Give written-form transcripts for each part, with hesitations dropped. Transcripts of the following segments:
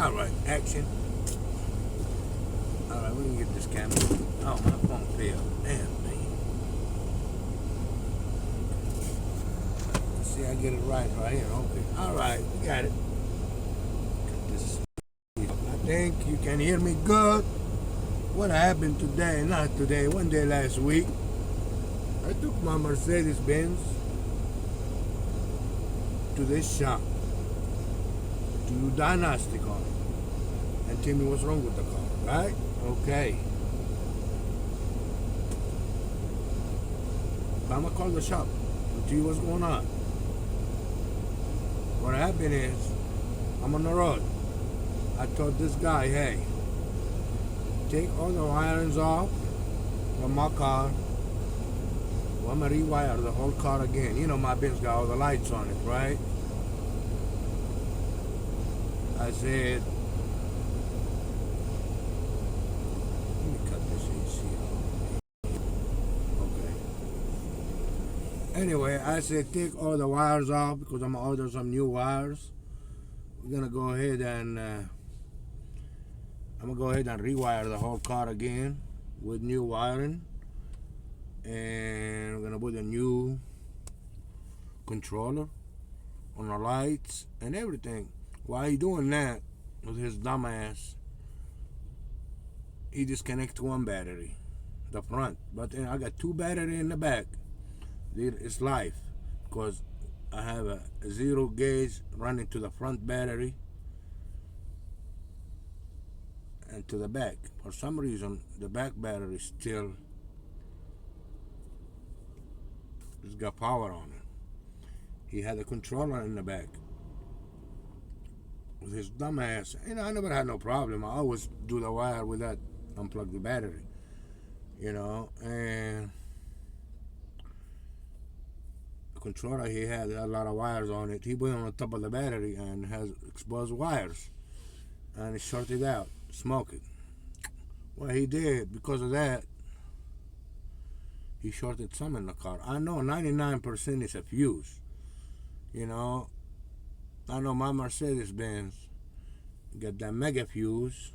Alright, action. Alright, we can get this camera. Oh, my phone failed. Damn, man. See, I get it right here. Okay. Alright, we got it. Got this. I think you can hear me good. What happened today? Not today, one day last week. I took my Mercedes Benz to this shop to do diagnostic on it and tell me what's wrong with the car, right? Okay. I'm gonna call the shop and tell you what's going on. What happened is, I'm on the road. I told this guy, hey, take all the wirings off from my car. Well, I'm gonna rewire the whole car again. You know my Benz got all the lights on it, right? I said, let me cut this AC off. Okay. Anyway, I said take all the wires off because I'm gonna order some new wires. We're gonna go ahead and I'm gonna go ahead and rewire the whole car again with new wiring, and we're gonna put a new controller on the lights and everything. While he doing that with his dumbass, he disconnects one battery, the front, but then I got two battery in the back. It's life because I have a zero gauge running to the front battery and to the back. For some reason, the back battery still has got power on it. He had a controller in the back with his dumb ass. You know, I never had no problem. I always do the wire with that, unplug the battery. You know, and the controller he had a lot of wires on it. He put it on the top of the battery and has exposed wires, and it shorted out, smoking. Well, he did because of that. He shorted some in the car. I know 99% is a fuse. You know, I know my Mercedes Benz got that mega fuse,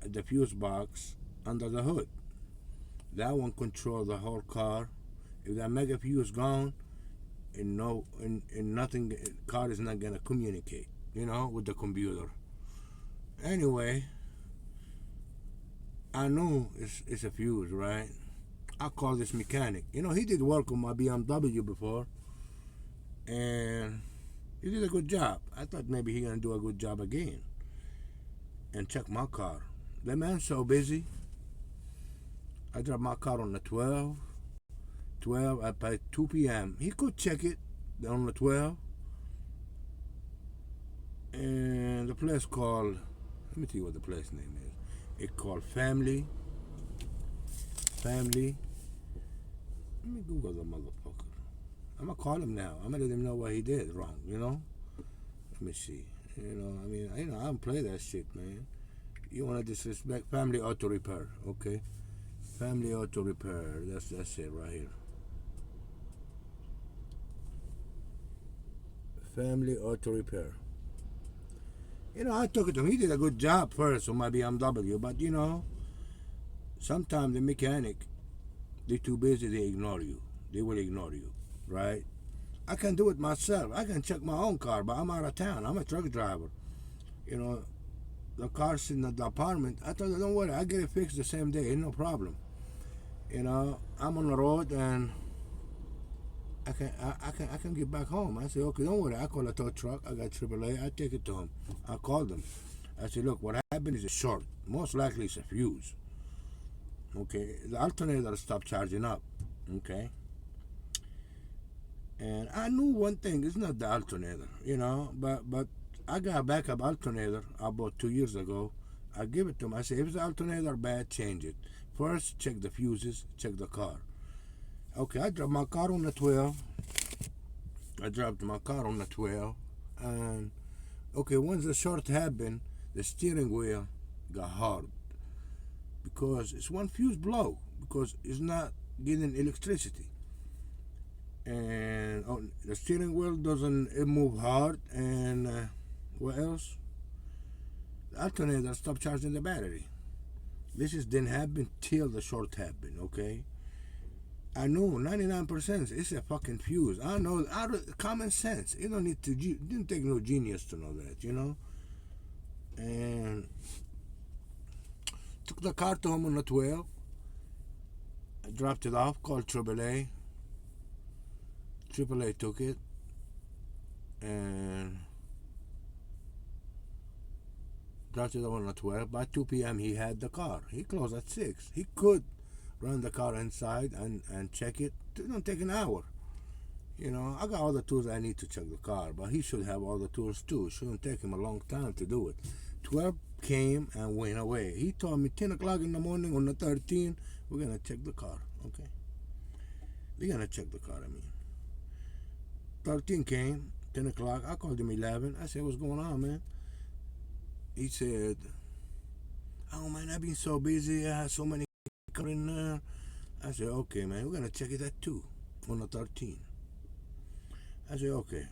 the fuse box under the hood. That one controls the whole car. If that mega fuse gone, and nothing, the car is not gonna communicate, you know, with the computer. Anyway, I knew it's a fuse, right? I called this mechanic. You know, he did work on my BMW before, and he did a good job. I thought maybe he gonna do a good job again and check my car. The man's so busy. I dropped my car on the 12 at by 2 p.m. He could check it on the 12. And the place called, let me tell you what the place name is. It called Family. Let me Google the motherfucker. I'm gonna call him now. I'm gonna let him know what he did wrong, you know? Let me see. You know, I mean, you know, I don't play that shit, man. You wanna disrespect Family Auto Repair, okay? Family Auto Repair. That's it right here. Family Auto Repair. You know, I took it to him. He did a good job first on my BMW, but you know, sometimes the mechanic, they're too busy, they ignore you. They will ignore you, right? I can do it myself. I can check my own car, but I'm out of town. I'm a truck driver. You know, the car's sitting at the apartment. I told her, don't worry, I get it fixed the same day. Ain't no problem. You know, I'm on the road and I can get back home. I said, okay, don't worry. I call a tow truck. I got AAA. I take it to him. I called them. I said, look, what happened is a short. Most likely it's a fuse. Okay, the alternator stopped charging up. Okay, and I knew one thing. It's not the alternator, you know, but I got a backup alternator I bought 2 years ago. I give it to him. I said, if the alternator bad, change it. First, check the fuses. Check the car. Okay, I dropped my car on the 12. And okay, once the short happened, the steering wheel got hard because it's one fuse blow because it's not getting electricity. and the steering wheel doesn't move hard, and what else? The alternator stopped charging the battery. This is didn't happen till the short happened. Okay, I know 99% it's a fucking fuse. I know, out of common sense. You don't need to. Didn't take no genius to know that. And took the car to home on the 12. I dropped it off. Called AAA. AAA took it, and dropped it off on the 12. By 2 p.m. he had the car. He closed at 6. He could run the car inside and check it. It don't take an hour. I got all the tools I need to check the car, but he should have all the tools too. It shouldn't take him a long time to do it. 12 came and went away. He told me 10 o'clock in the morning on the 13th, we're going to check the car. Okay. We're going to check the car, 13 came, 10 o'clock. I called him 11. I said, what's going on, man? He said, oh, man, I've been so busy. I had so many cars in there. I said, okay, man, we're going to check it at 2 on the 13th. I said, okay.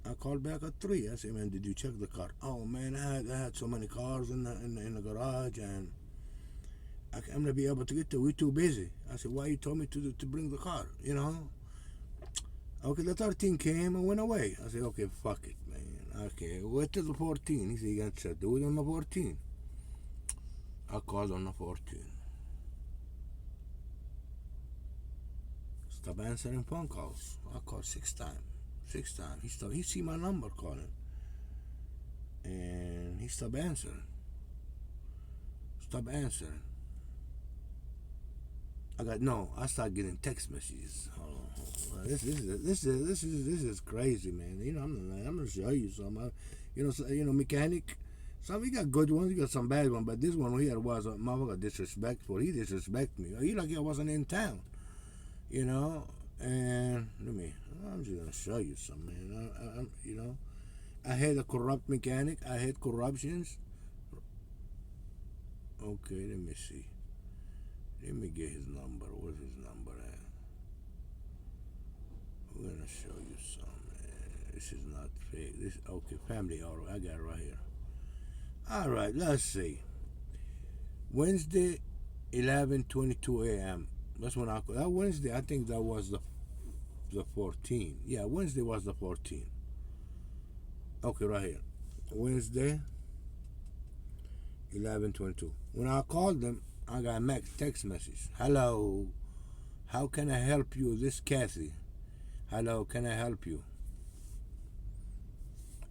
I called back at 3. I said, man, did you check the car? Oh, man, I had so many cars in the garage, and I'm going to be able to get there. We're too busy. I said, why you told me to bring the car, Okay, the 13 came and went away. I said, okay, fuck it, man. Okay, wait till the 14. He said, you got to do it on the 14. I called on the 14. Stop answering phone calls. I called 6 times. 6 times. He see my number calling. And he stopped answering. I started getting text messages. Hold on. This is crazy, man. I'm gonna show you some. Mechanic. Some he got good ones, he got some bad ones, but this one here was a motherfucker disrespectful. He disrespected me. He like I wasn't in town. And I'm just gonna show you some, man. I hate a corrupt mechanic. I hate corruptions. Okay, let me see. Let me get his number. Where's his number at? We're gonna show you some, man. This is not fake. Okay, family auto. I got it right here. All right, let's see. Wednesday, 11:22 a.m. That's when I called. That Wednesday, I think that was the 14th. Yeah, Wednesday was the 14th. Okay, right here. Wednesday, 11:22. When I called them, I got a text message. Hello, how can I help you? This Kathy. Hello, can I help you?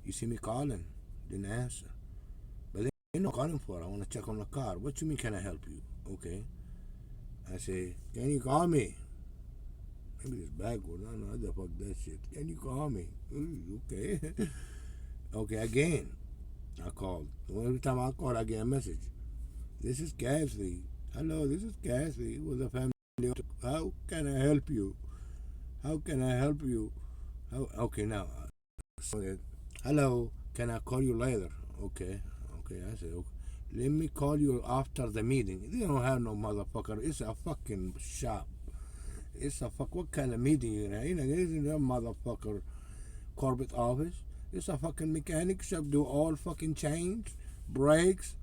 You see me calling, didn't answer. But then you know calling for. I want to check on the car. What you mean? Can I help you? Okay. I say, can you call me? Maybe it's backwards. I don't know how the fuck that shit. Can you call me? Okay. Okay, again. I called. Every time I call, I get a message. This is Kathy. Hello, this is Kathy with the family. How can I help you? How can I help you? Okay, now. Hello, can I call you later? Okay. I said, okay. Let me call you after the meeting. They don't have no motherfucker. It's a fucking shop. It's a what kind of meeting you know? It's a motherfucker corporate office. It's a fucking mechanic shop. Do all fucking chains, brakes.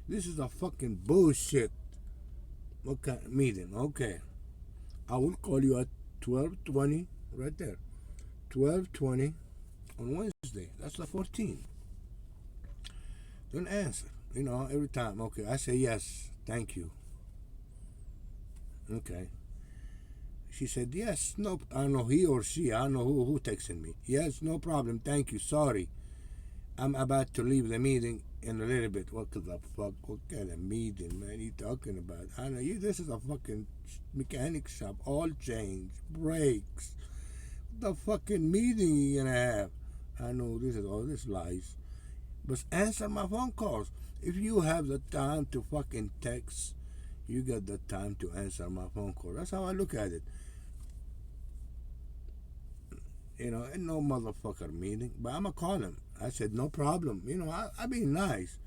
This is a fucking bullshit. What kind of meeting? Okay. I will call you at 12:20 right there. 12:20 on Wednesday. That's the 14th. Don't answer. Every time. Okay, I say yes. Thank you. Okay. She said, yes, no, I don't know, he or she, I don't know who texted me. Yes, no problem, thank you, sorry. I'm about to leave the meeting in a little bit. What the fuck? What kind of meeting, man, you talking about? I know this is a fucking mechanic shop, all chains, brakes. What the fucking meeting you gonna have? I know this is all this lies. But answer my phone calls. If you have the time to fucking text, you got the time to answer my phone call. That's how I look at it. Ain't no motherfucker meeting, but I'ma call him. I said, no problem. I be nice.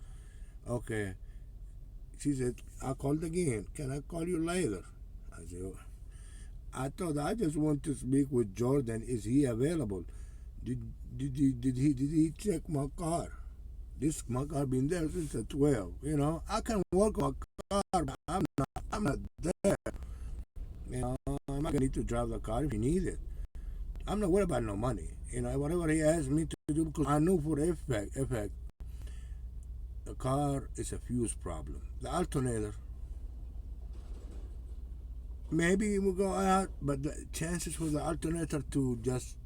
Okay. She said, I called again. Can I call you later? I said, I thought I just want to speak with Jordan. Is he available? Did did he check my car? My car been there since the 12. You know, I can work on my car, but I'm not there. You know, I'm not gonna need to drive the car if he needs it. I'm not worried about no money. You know, whatever he asks me to do, because I know for effect, the car is a fuse problem. The alternator, maybe it will go out, but the chances for the alternator to just,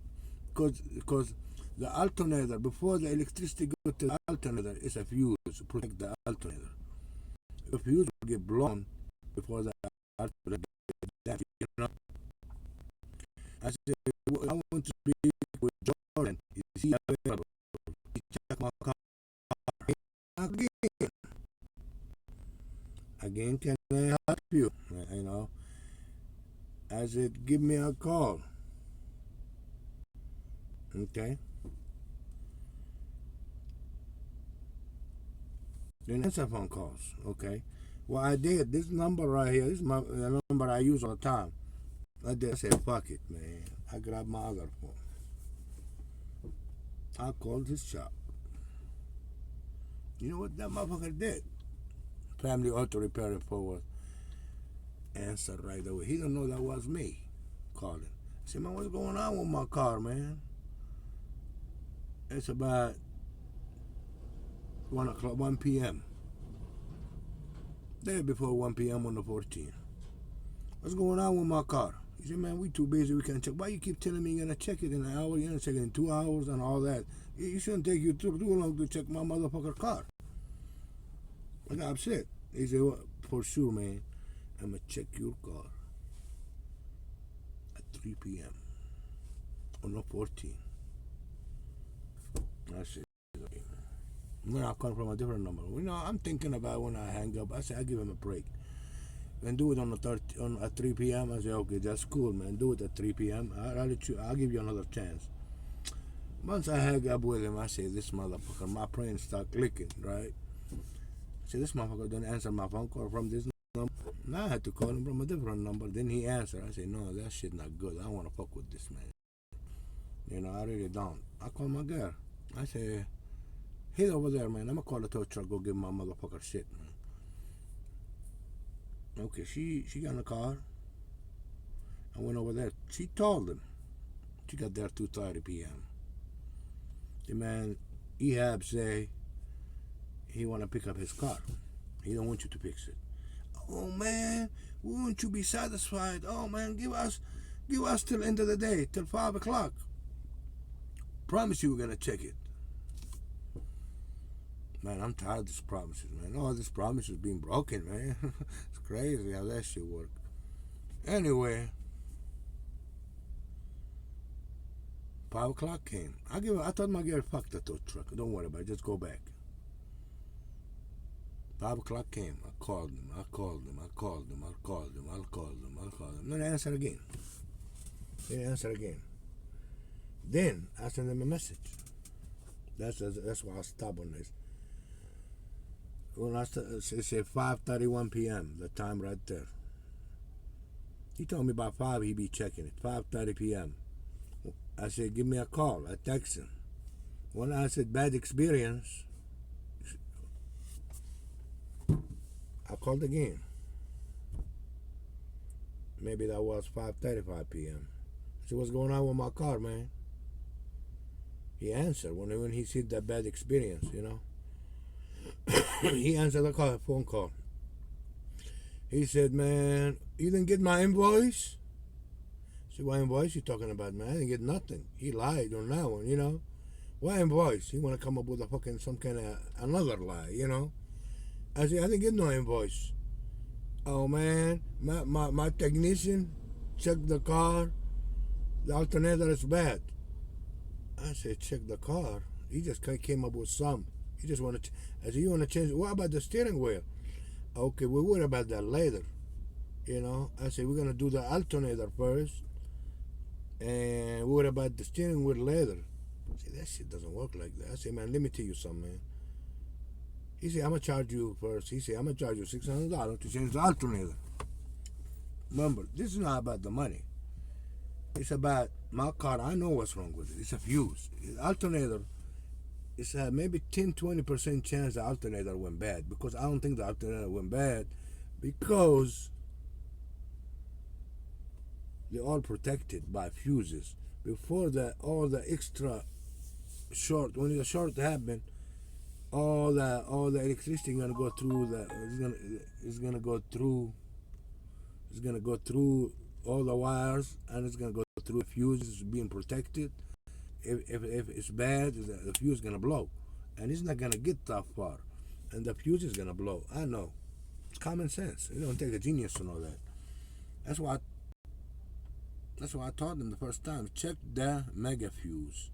because the alternator, before the electricity goes to the alternator, is a fuse to protect the alternator. The fuse will get blown before the alternator gets damaged, you know. I said, I want to speak with Jordan. Is he available? He checked my car again. Again, can I help you? You know, I said, give me a call. Okay. Then answer phone calls. Okay. Well, I did. This number right here, this is the number I use all the time. I did. I said, fuck it, man. I grabbed my other phone. I called his shop. You know what that motherfucker did? Family Auto Repair and Forward answered right away. He don't know that was me calling. I said, man, what's going on with my car, man? It's about 1 p.m. Day before 1 p.m. on the 14th. What's going on with my car? He said, man, we too busy, we can't check. Why you keep telling me you're going to check it in an hour, you're going to check it in 2 hours and all that? It shouldn't take you too long to check my motherfucker car. I got upset. He said, well, for sure, man, I'm going to check your car at 3 p.m. on the 14th. I said, okay. When I come from a different number. You know, I'm thinking about when I hang up. I said, I'll give him a break. And do it on the at 3 p.m. I said, okay, that's cool, man. Do it at 3 p.m. I'll give you another chance. Once I hang up with him, I say, this motherfucker, my brain start clicking, right? I said, this motherfucker don't answer my phone call from this number. Now I had to call him from a different number. Then he answered. I said, no, that shit not good. I don't want to fuck with this man. You know, I really don't. I call my girl. I say, he's over there, man. I'm going to call the tow truck, go give my motherfucker shit, man. Okay, she got in the car. I went over there. She told him. She got there 2:30 p.m. The man, Ehab, say he want to pick up his car. He don't want you to fix it. Oh, man, won't you be satisfied? Oh, man, give us till end of the day, till 5 o'clock. Promise you we're going to check it. Man, I'm tired of these promises, man. All these promises being broken, man. It's crazy how that shit work. Anyway, 5 o'clock came. I told my girl, fuck the tow truck. Don't worry about it. Just go back. 5 o'clock came. I called him. Then I answered again. Then I sent him a message. That's why I stopped on this. When I said 5:31 p.m., the time right there. He told me about 5 he'd be checking it. 5:30 p.m. I said, give me a call. I text him. When I said bad experience, I called again. Maybe that was 5:35 p.m. I said, what's going on with my car, man? He answered when he said that bad experience, you know. He answered the phone call. He said, man, you didn't get my invoice? I said, what invoice you talking about, man? I didn't get nothing. He lied on that one, you know. What invoice? He want to come up with some kind of another lie, you know. I said, I didn't get no invoice. Oh, man, my technician checked the car. The alternator is bad. I said, check the car. He just came up with some. You just want to. I said, you want to change? What about the steering wheel? Okay, we'll worry about that later. You know, I said, we're gonna do the alternator first, and worry about the steering wheel later. I said, that shit doesn't work like that. I said, man, let me tell you something, man. He said, I'm gonna charge you first. He said, I'm gonna charge you $600 to change the alternator. Remember, this is not about the money. It's about my car. I know what's wrong with it. It's a fuse. Alternator. It's a maybe 10-20% chance the alternator went bad, because I don't think the alternator went bad because they're all protected by fuses. Before that, all the extra short, when the short happen, all the electricity gonna go through the it's gonna go through all the wires, and it's gonna go through the fuses being protected. If it's bad, the fuse is gonna blow, and it's not gonna get that far, and the fuse is gonna blow. I know, it's common sense. It don't take a genius to know that. That's why. That's why I taught them the first time. Check the mega fuse.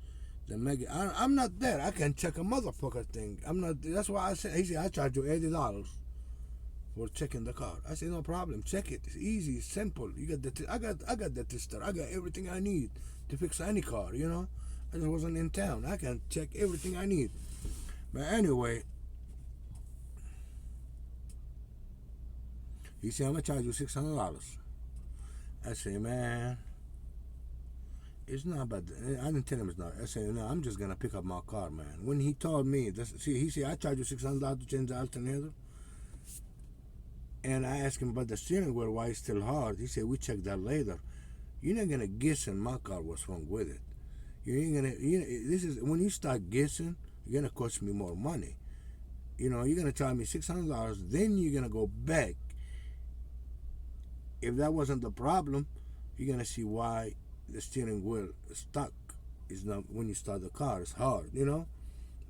The mega. I'm not there. I can check a motherfucker thing. I'm not. That's why I said. He said I charge you $80 for checking the car. I said no problem. Check it. It's easy. It's simple. You got the. I got the tester. I got everything I need to fix any car. You know. I just wasn't in town. I can check everything I need. But anyway, he said I'm gonna charge you $600. I say, man, it's not about. I didn't tell him it's not. I said, no, I'm just gonna pick up my car, man. When he told me, he said I charge you $600 to change the alternator, and I asked him about the steering wheel, why it's still hard. He said we check that later. You're not gonna guess in my car what's wrong with it. You ain't gonna. This is when you start guessing, you're gonna cost me more money. You know, you're gonna charge me $600. Then you're gonna go back. If that wasn't the problem, you're gonna see why the steering wheel is stuck. Is not when you start the car. It's hard. You know,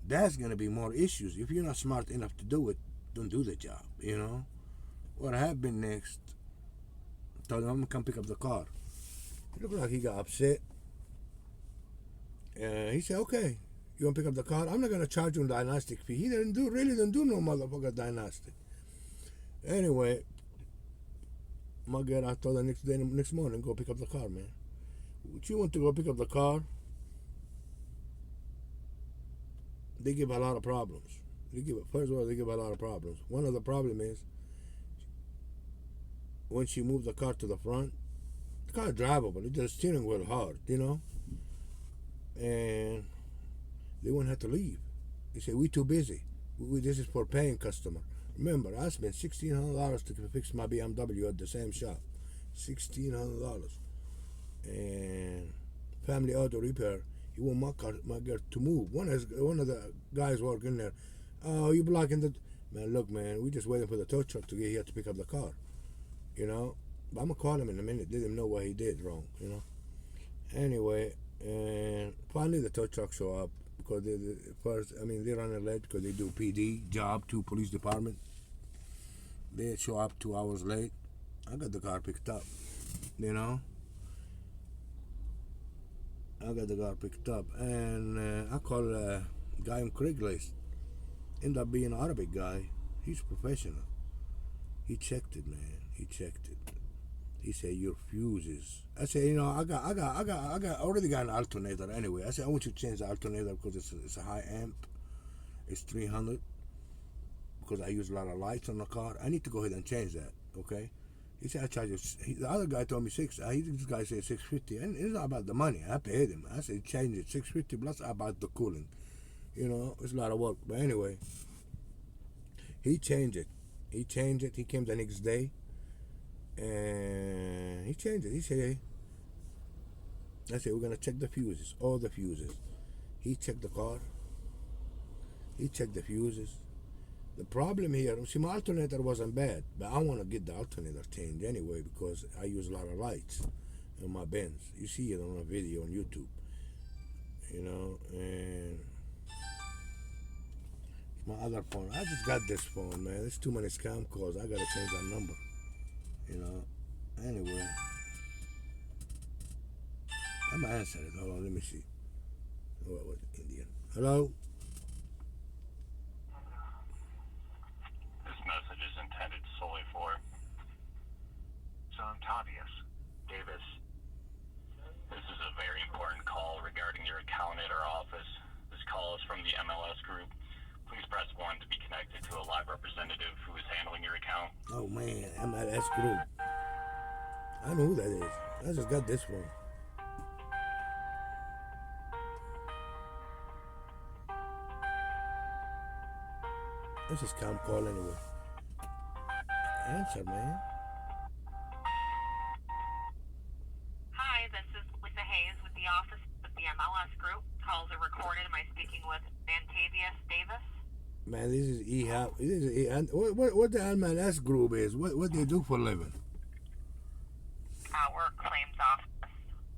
that's gonna be more issues. If you're not smart enough to do it, don't do the job. You know. What happened next? I told him I'm gonna come pick up the car. It looked like he got upset. He said, "Okay, you want to pick up the car? I'm not gonna charge you a diagnostic fee." He really didn't do no motherfucker diagnostic. Anyway, my girl, I told her next morning, go pick up the car, man. She went to go pick up the car. They give a lot of problems. First of all, they give a lot of problems. One of the problem is when she moved the car to the front, the car is drivable. It's just steering wheel hard, you know. And they won't have to leave. They say we too busy. This is for paying customer. Remember, I spent $1,600 to fix my BMW at the same shop. $1,600. And Family Auto Repair, he want my girl to move. One of the guys working there. Oh, you blocking the man? Look, man, we just waiting for the tow truck to get here to pick up the car. You know, but I'm gonna call him in a minute. Let him know what he did wrong. You know. Anyway, and finally the tow truck show up. Because they run late because they do PD job to police department. They show up 2 hours late. I got the car picked up, you know. I got the car picked up, and I call a guy on Craigslist. End up being an Arabic guy. He's professional. He checked it, man. He checked it. He said your fuses. I said, you know, I already got an alternator anyway. I said I want you to change the alternator because it's a high amp. It's 300 because I use a lot of lights on the car. I need to go ahead and change that. Okay. He said I charge you. The other guy told me this guy said $650, and it's not about the money. I paid him. I said change it $650 plus about the cooling. You know, it's a lot of work. But anyway, he changed it. He came the next day. And he changed it. He said, I said, we're going to check the fuses, all the fuses. He checked the car. He checked the fuses. The problem here, see, my alternator wasn't bad, but I want to get the alternator changed anyway because I use a lot of lights in my Benz. You see it on a video on YouTube, you know, and my other phone. I just got this phone, man. There's too many scam calls. I got to change that number. You know, anyway, I'm gonna answer it. Hold on, let me see. What was it? Indian? Hello? This message is intended solely for John Tavius Davis. This is a very important call regarding your account at our office. This call is from the MLS group. Please press 1 to be connected to a live representative who is handling your account. Oh man, MLS group. I know who that is. I just got this one. It's a scam call anyway. Answer, man. Hi, this is Lisa Hayes with the office of the MLS Group. Calls are recorded. Am I speaking with Vantavius Davis? Man, this is EHAP. This is what the MLS group is? What they do for a living? We're a claims office.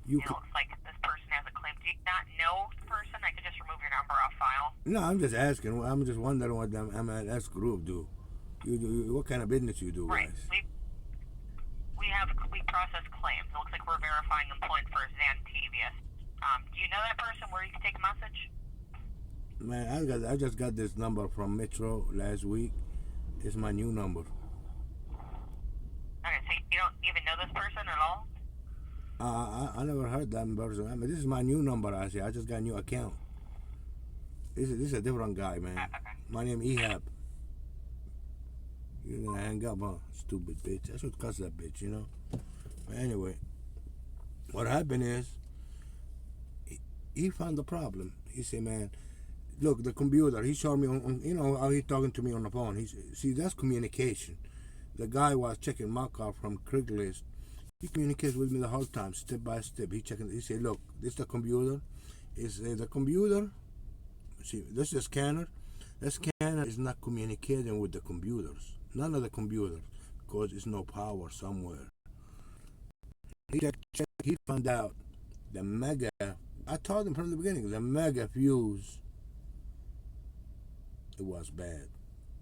You It looks like this person has a claim. Do you not know the person? I could just remove your number off file. No, I'm just asking. I'm just wondering what the MLS group do. What kind of business you do, Right. guys? We process claims. It looks like we're verifying employment for Vantavius. Do you know that person where you can take a message? Man, I just got this number from Metro last week. It's my new number. Okay, so you don't even know this person at all? I never heard that person. I mean, this is my new number. I just got a new account. This is a different guy, man. Okay. My name EHAP. You're gonna hang up, huh? Stupid bitch. I should cuss that bitch, you know. But anyway, what happened is he found the problem. He said, "Man, look, the computer." He showed me on you know how he talking to me on the phone. See, that's communication. The guy was checking my car from Craigslist. He communicates with me the whole time, step by step. He said, "Look, this is the computer. Is the computer? See, this is a scanner. The scanner is not communicating with the computers. None of the computers, because it's no power somewhere." He found out the mega. I told him from the beginning the mega fuse. It was bad.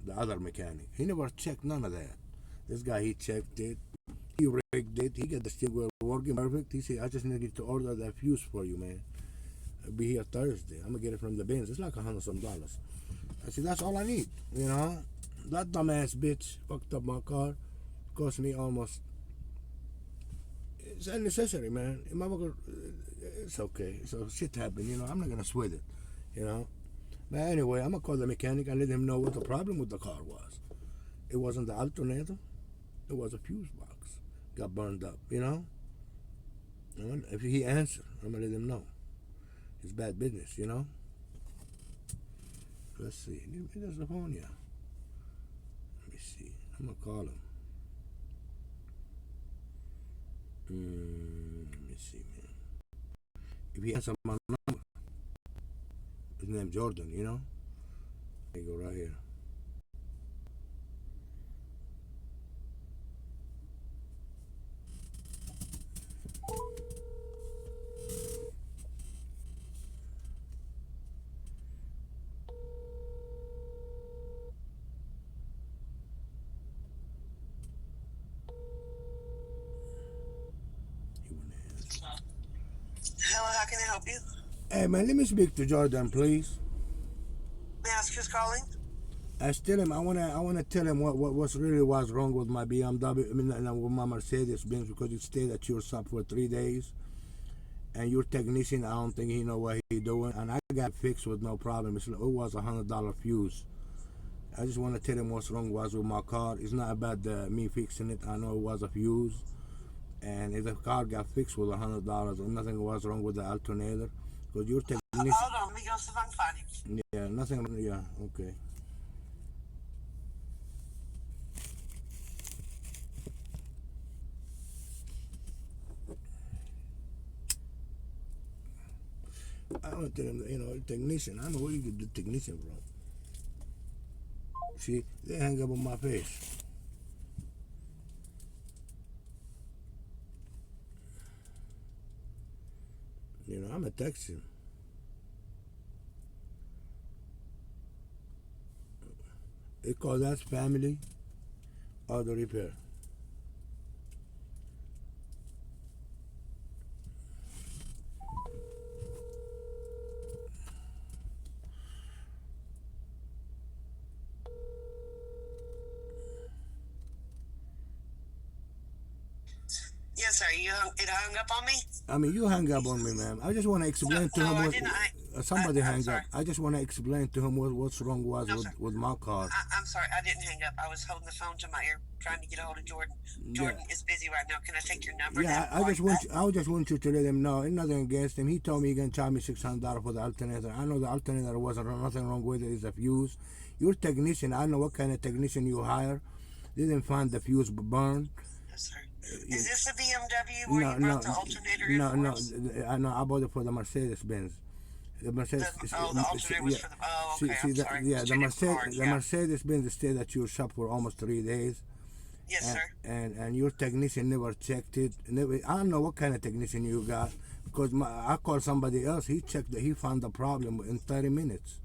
The other mechanic, he never checked none of that. This guy, he checked it. He rigged it. He got the steel working perfect. He said, "I just need to order that fuse for you, man. I'll be here Thursday. I'm gonna get it from the bins. It's like $100 some. I said, "That's all I need." You know, that dumbass bitch fucked up my car. Cost me almost. It's unnecessary, man. It's okay. So shit happened. You know, I'm not gonna sweat it. You know. But anyway, I'm gonna call the mechanic and let him know what the problem with the car was. It wasn't the alternator. It was a fuse box. Got burned up. You know. And if he answers, I'm gonna let him know. It's bad business. You know. Let's see. He does the phone, yeah. Let me see. I'm gonna call him. Let me see, man. If he answers my number, his name's Jordan, you know. There you go, right here. Hello, how can I help you? Hey, man, let me speak to Jordan, please. May I ask who's calling? I tell him I wanna tell him what really was wrong with my BMW. I mean, with my Mercedes Benz, because it stayed at your shop for 3 days, and your technician, I don't think he know what he doing, and I got fixed with no problem. It was $100 fuse. I just want to tell him what's wrong was with my car. It's not about me fixing it. I know it was a fuse, and if the car got fixed with $100, nothing was wrong with the alternator, because your technician. Hold on, let me go see if I can find you. Yeah, nothing. Yeah, okay. I don't tell him, you know, technician. I know where you get the technician from. See, they hang up on my face. You know, I'm going to text him. They call that family auto repair. Yes, sir. It hung up on me? I mean, you hung up on me, ma'am. I just want to explain to him No, I what. didn't. somebody I'm hangs up. sorry. I just want to explain to him what's wrong was No, sir. with my car. I'm sorry. I didn't hang up. I was holding the phone to my ear, trying to get a hold of Jordan. Jordan is busy right now. Can I take your number? Yeah, now? I just want you to let him know. It's nothing against him. He told me he can charge me $600 for the alternator. I know the alternator wasn't nothing wrong with it. It's a fuse. Your technician, I know what kind of technician you hire. Didn't find the fuse burned. Yes, sir. Is this a BMW where you brought the alternator in for us? I know. I bought it for the Mercedes Benz. The Mercedes. The alternator was for the. Oh, okay. I'm sorry. The Mercedes Benz stayed at your shop for almost 3 days. Yes, sir. And your technician never checked it. I don't know what kind of technician you got because I called somebody else. He checked it. He found the problem in 30 minutes,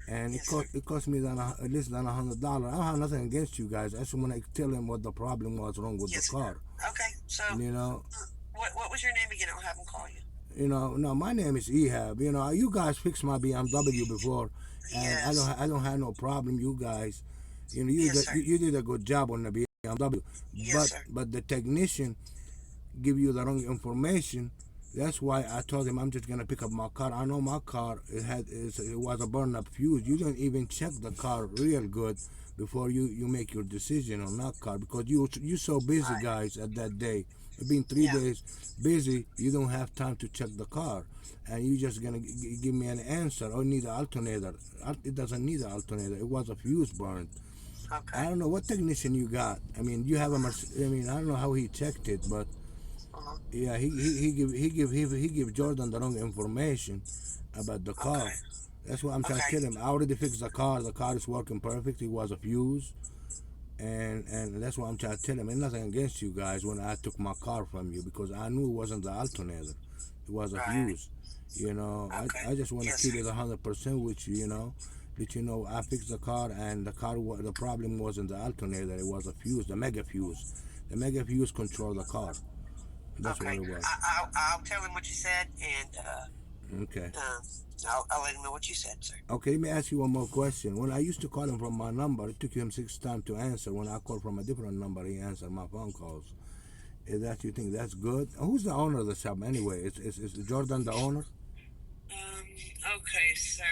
and Yes, it cost me at least than $100. I don't have nothing against you guys. I just want to tell him what the problem was wrong with Yes, the car. Okay. So, You know. what was your name again? I'll have him call you. You know, no, my name is Ehab. You know, you guys fixed my BMW before, and Yes. I don't have no problem. You guys, you know, Yes, sir. you did a good job on the BMW, Yes, sir. but the technician give you the wrong information. That's why I told him I'm just gonna pick up my car. I know my car it was a burn up fuse. You don't even check the car real good before you make your decision on that car because you so busy guys at that day. It's been 3 days busy. You don't have time to check the car, and you just gonna give me an answer. Oh, need an alternator. It doesn't need an alternator. It was a fuse burned. Okay. I don't know what technician you got. I mean, you have a. I mean, I don't know how he checked it, but yeah, he give Jordan the wrong information about the car. Okay. That's what I'm trying to tell him. I already fixed the car. The car is working perfect. It was a fuse, and that's what I'm trying to tell him. And nothing against you guys when I took my car from you because I knew it wasn't the alternator. It was a fuse. You know, Okay. I just want to Yes, keep sir. it 100% with you. You know. But you know, I fixed the car, and the problem wasn't the alternator; it was a fuse, the mega fuse. The mega fuse controlled the car. That's Okay. what it was. I'll tell him what you said, and Okay. I'll let him know what you said, sir. Okay. Let me ask you one more question. When I used to call him from my number, it took him 6 times to answer. When I called from a different number, he answered my phone calls. Is that you think that's good? Who's the owner of the shop anyway? Is Jordan the owner? Okay, sir.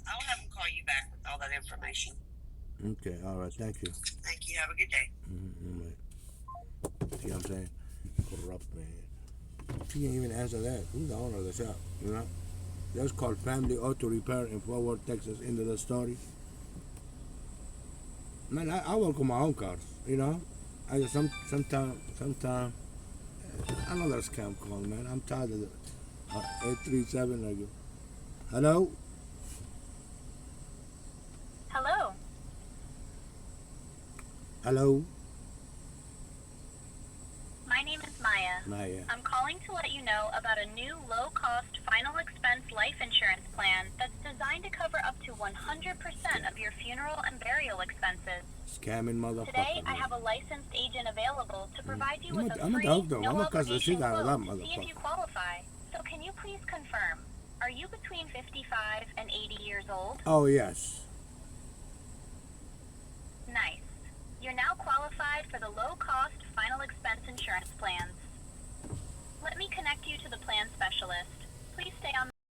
I'll have him call you back with all that information. Okay. All right. Thank you. Thank you. Have a good day. Right. See what I'm saying? Corrupt man. She can't even answer that. Who's the owner of the shop? You know? That's called Family Auto Repair in Fort Worth, Texas. End of the story. Man, I work on my own cars. You know? I just sometimes another scam call, man. I'm tired of it. 837 again. Hello? Hello. Hello? My name is Maya. Maya. I'm calling to let you know about a new low-cost final expense life insurance plan that's designed to cover up to 100% of your funeral and burial expenses. Scamming motherfucker. Today, I man. have a licensed agent available to provide you with a I'm a free, dog, though. no I'm gonna cuss the obligation shit out of that quote to see if motherfucker. you qualify. So can you please confirm, are you between 55 and 80 years old? Oh, yes. Nice. You're now qualified for the low-cost final expense insurance plans. Let me connect you to the plan specialist. Please stay on